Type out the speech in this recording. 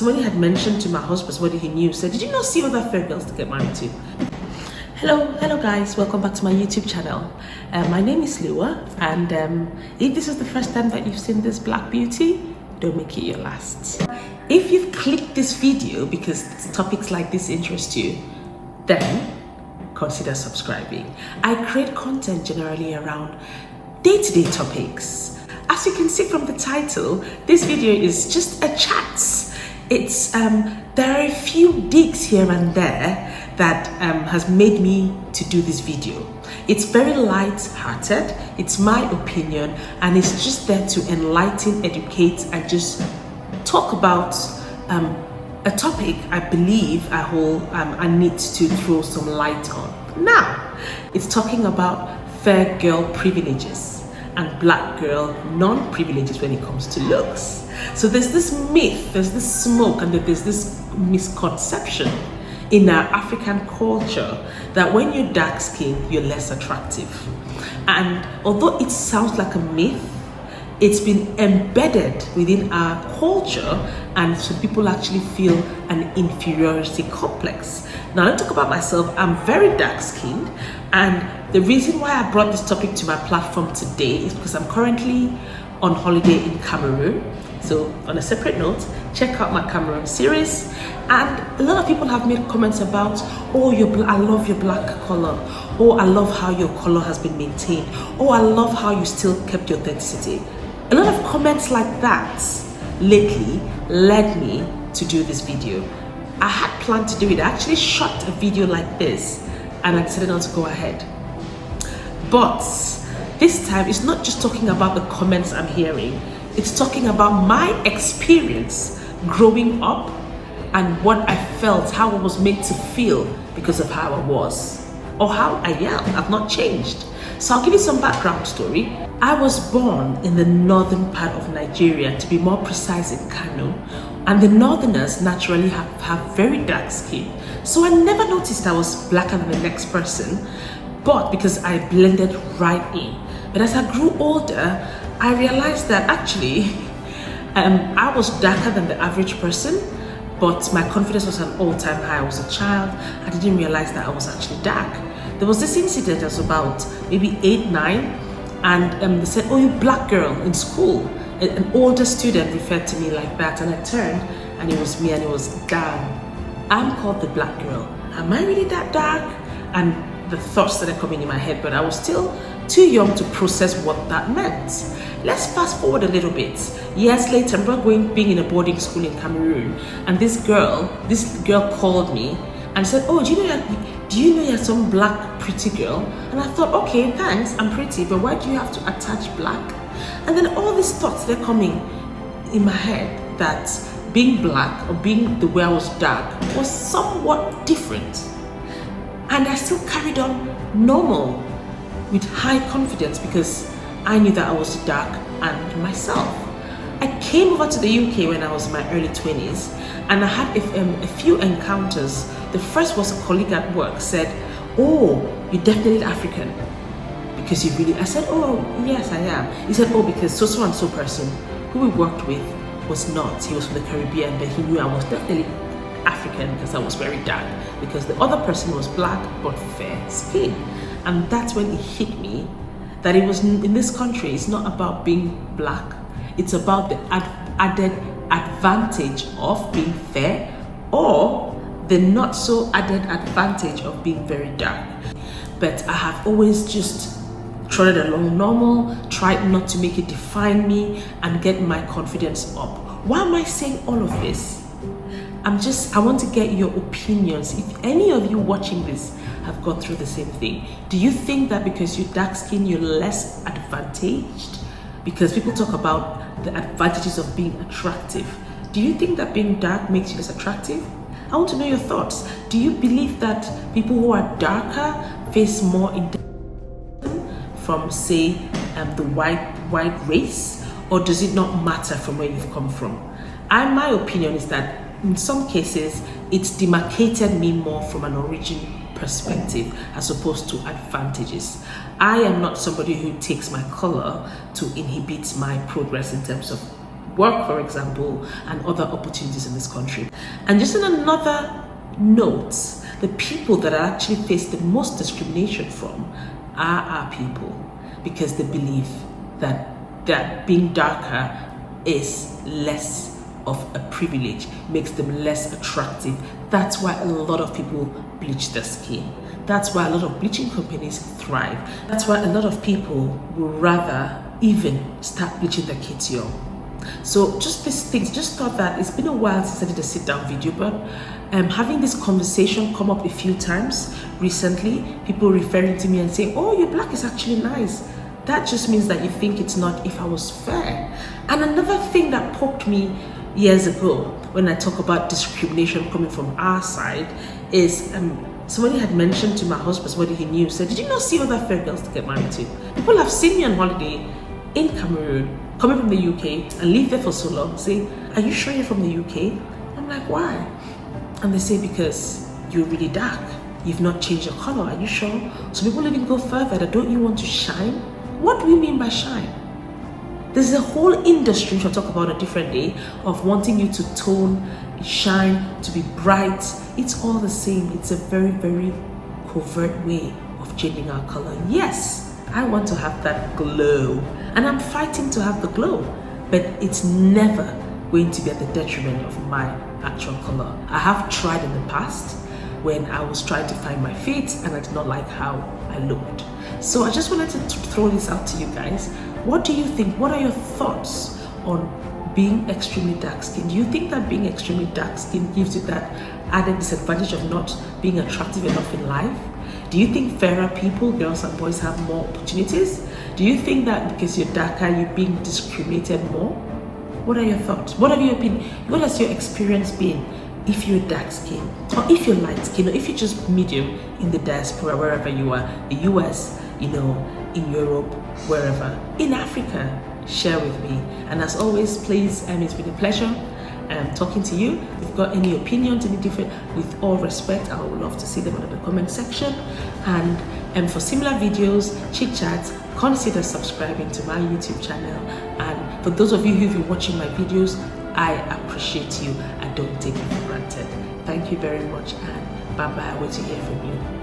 Somebody had mentioned to my husband, somebody he knew, said, did you not see other fair girls to get married to? Hello guys, welcome back to my YouTube channel. My name is Lua, and if this is the first time that you've seen this black beauty, don't make it your last. If you've clicked this video because topics like this interest you, then consider subscribing. I create content generally around day-to-day topics. As you can see from the title, this video is just a chat. There are a few digs here and there that has made me to do this video. It's very light-hearted, it's my opinion, and it's just there to enlighten, educate, and just talk about a topic I believe I need to throw some light on. Now, it's talking about fair girl privileges and black girl non-privileges when it comes to looks. So there's this myth, there's this smoke, and there's this misconception in our African culture that when you're dark skinned, you're less attractive. And although it sounds like a myth, it's been embedded within our culture, and so people actually feel an inferiority complex. Now, let's talk about myself. I'm very dark skinned, and the reason why I brought this topic to my platform today is because I'm currently on holiday in Cameroon. So on a separate note, check out my Cameroon series. And a lot of people have made comments about, oh, I love your black color. Oh, I love how your color has been maintained. Oh, I love how you still kept your authenticity. A lot of comments like that lately led me to do this video. I had planned to do it. I actually shot a video like this and I decided not to go ahead. But this time, it's not just talking about the comments I'm hearing. It's talking about my experience growing up and what I felt, how I was made to feel because of how I was or how I am. I've not changed. So I'll give you some background story. I was born in the northern part of Nigeria, to be more precise in Kano, and the northerners naturally have very dark skin. So I never noticed I was blacker than the next person, but because I blended right in. But as I grew older, I realized that actually I was darker than the average person, but my confidence was at an all-time high. I was a child. I didn't realize that I was actually dark. There was this incident that was about maybe 8, 9, and they said, oh, you black girl in school. An older student referred to me like that, and I turned and it was me, and it was, damn, I'm called the black girl. Am I really that dark? And the thoughts started coming in my head, but I was still too young to process what that meant. Let's fast forward a little bit. Years later, I remember being in a boarding school in Cameroon, and this girl called me and said, oh, do you know you're some black pretty girl? And I thought, okay, thanks, I'm pretty, but why do you have to attach black? And then all these thoughts, they're coming in my head that being black or being the way I was dark was somewhat different. And I still carried on normal with high confidence because I knew that I was dark and myself. I came over to the UK when I was in my early 20s, and I had a few encounters. The first was a colleague at work said, oh, you're definitely African because you really, I said, oh, yes, I am. He said, oh, because so and so person who we worked with was not. He was from the Caribbean, but he knew I was definitely African because I was very dark, because the other person was black but fair skin. And that's when it hit me that it was, in this country, it's not about being black, it's about the added advantage of being fair or the not so added advantage of being very dark. But I have always just trotted along normal, tried not to make it define me and get my confidence up. Why am I saying all of this? I want to get your opinions. If any of you watching this have gone through the same thing, do you think that because you're dark skinned, you're less advantaged? Because people talk about the advantages of being attractive. Do you think that being dark makes you less attractive? I want to know your thoughts. Do you believe that people who are darker face more from, say, the white race, or does it not matter from where you've come from? My opinion is that in some cases, it's demarcated me more from an origin perspective as opposed to advantages. I am not somebody who takes my color to inhibit my progress in terms of work, for example, and other opportunities in this country. And just on another note, the people that actually face the most discrimination from are our people, because they believe that being darker is less of a privilege, makes them less attractive. That's why a lot of people bleach their skin. That's why a lot of bleaching companies thrive. That's why a lot of people would rather even start bleaching their kids young. So just these things, just thought that it's been a while since I did a sit down video, but having this conversation come up a few times recently, people referring to me and saying, oh, your black is actually nice. That just means that you think it's not if I was fair. And another thing that poked me years ago when I talk about discrimination coming from our side is somebody had mentioned to my husband what he knew, said, did you not see other fair girls to get married to? People have seen me on holiday in Cameroon, coming from the UK and live there for so long, say, are you sure you're from the UK? I'm like, why? And they say, because you're really dark. You've not changed your color. Are you sure? So people even go further, that don't you want to shine? What do we mean by shine? There's a whole industry, which I'll talk about a different day, of wanting you to tone, shine, to be bright. It's all the same. It's a very, very covert way of changing our color. Yes, I want to have that glow, and I'm fighting to have the glow, but it's never going to be at the detriment of my actual color. I have tried in the past when I was trying to find my fit and I did not like how I looked. So I just wanted to throw this out to you guys. What do you think? What are your thoughts on being extremely dark skinned? Do you think that being extremely dark skinned gives you that added disadvantage of not being attractive enough in life? Do you think fairer people, girls and boys, have more opportunities? Do you think that because you're darker, you're being discriminated more? What are your thoughts? What have you been? What has your experience been if you're dark skinned, or if you're light skinned, or if you're just medium in the diaspora, wherever you are, the US, in Europe, wherever, in Africa? Share with me. And as always, please, it's been a pleasure talking to you. If you've got any opinions, any different, with all respect, I would love to see them in the comment section. And for similar videos, chit chats, consider subscribing to my YouTube channel. And for those of you who've been watching my videos, I appreciate you. I don't take it for granted. Thank you very much, and bye bye. I wait to hear from you.